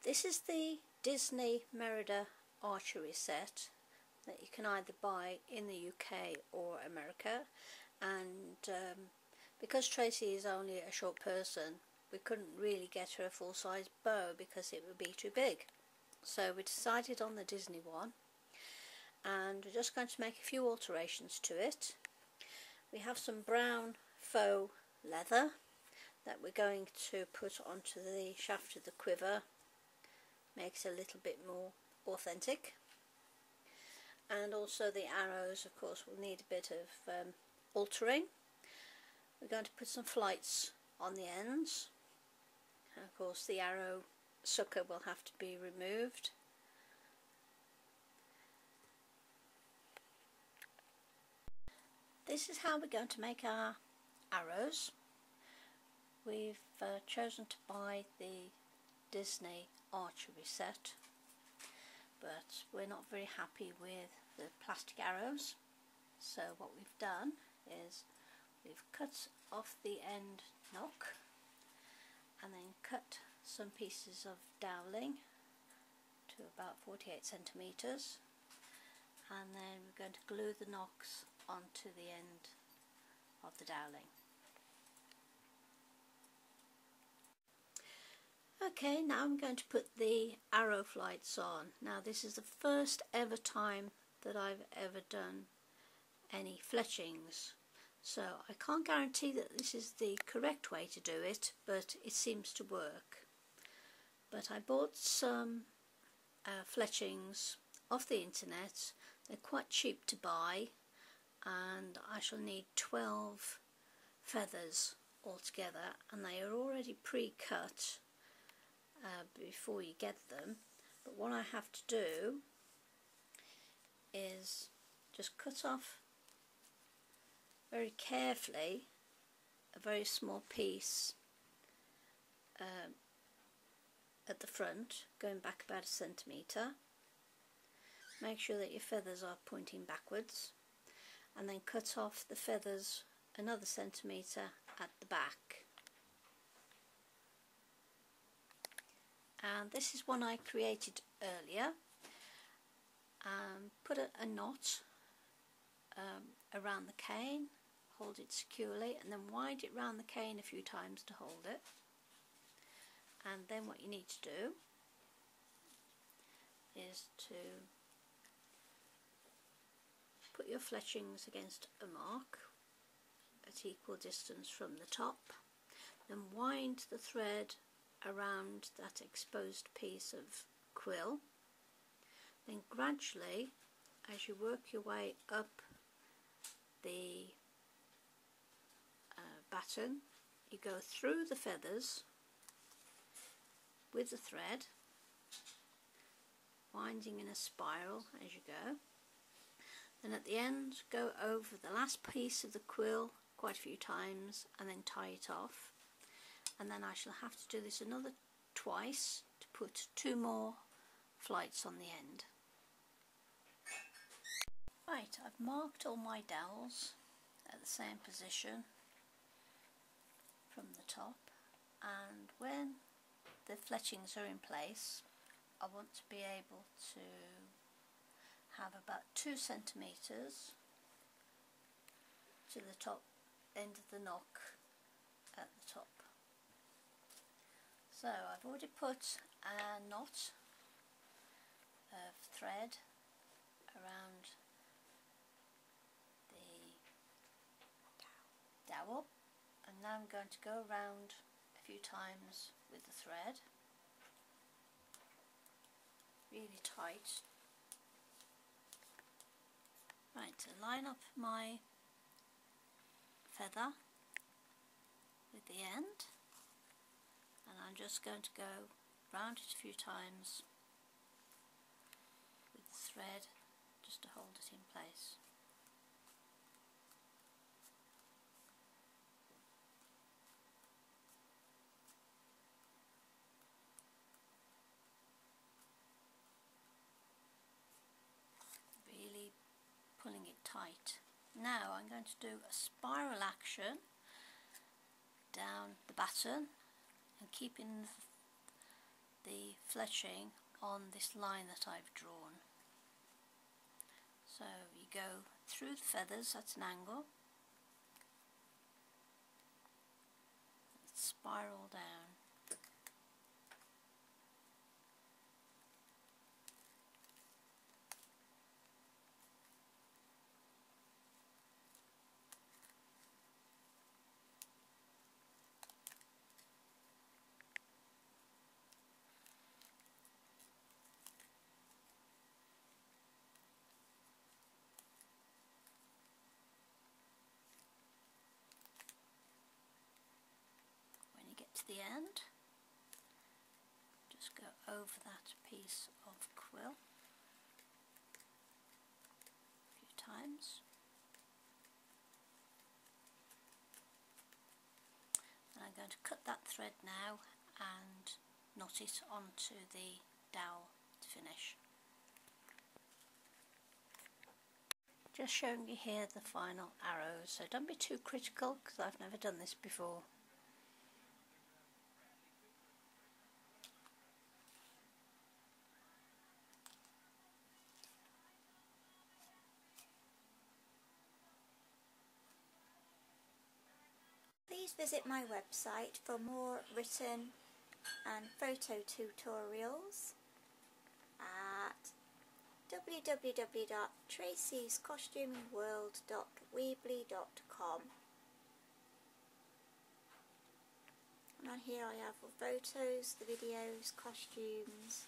This is the Disney Merida archery set that you can either buy in the UK or America, and because Tracy is only a short person, we couldn't really get her a full-size bow because it would be too big. So we decided on the Disney one, and we're just going to make a few alterations to it. We have some brown faux leather that we're going to put onto the shaft of the quiver, makes it a little bit more authentic. And also the arrows, of course, will need a bit of altering. We're going to put some flights on the ends, and of course the arrow sucker will have to be removed. This is how we're going to make our arrows. We've chosen to buy the Disney archery set, but we're not very happy with the plastic arrows, so what we've done is we've cut off the end nock and then cut some pieces of doweling to about 48 centimeters, and then we're going to glue the nocks onto the end of the doweling. Okay, now I'm going to put the arrow flights on. Now this is the first ever time that I've ever done any fletchings, so I can't guarantee that this is the correct way to do it, but it seems to work. But I bought some fletchings off the internet. They're quite cheap to buy, and I shall need 12 feathers altogether, and they are already pre-cut before you get them. But what I have to do is just cut off very carefully a very small piece at the front, going back about 1 centimetre. Make sure that your feathers are pointing backwards, and then cut off the feathers another centimetre at the back. And this is one I created earlier. Put a knot around the cane, hold it securely, and then wind it round the cane a few times to hold it. And then what you need to do is to put your fletchings against a mark at equal distance from the top, then wind the thread around that exposed piece of quill. Then gradually, as you work your way up the batten, you go through the feathers with the thread, winding in a spiral as you go. Then at the end, go over the last piece of the quill quite a few times and then tie it off. And then I shall have to do this another twice to put 2 more flights on the end. Right, I've marked all my dowels at the same position from the top, and when the fletchings are in place, I want to be able to have about 2 centimetres to the top end of the nock at the top. So I've already put a knot of thread around the dowel, and now I'm going to go around a few times with the thread, really tight. Right, to line up my feather with the end, and I'm just going to go round it a few times with the thread just to hold it in place. Really pulling it tight. Now I'm going to do a spiral action down the batten and keeping the fletching on this line that I've drawn. So you go through the feathers at an angle, spiral down. To the end, just go over that piece of quill a few times, and I'm going to cut that thread now and knot it onto the dowel to finish. Just showing you here the final arrows, so don't be too critical because I've never done this before. Please visit my website for more written and photo tutorials at www.tracyscostumingworld.weebly.com. And on here I have the photos, the videos, costumes,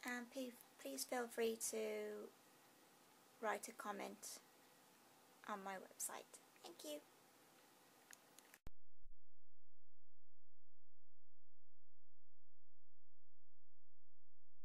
and please feel free to write a comment on my website. Thank you.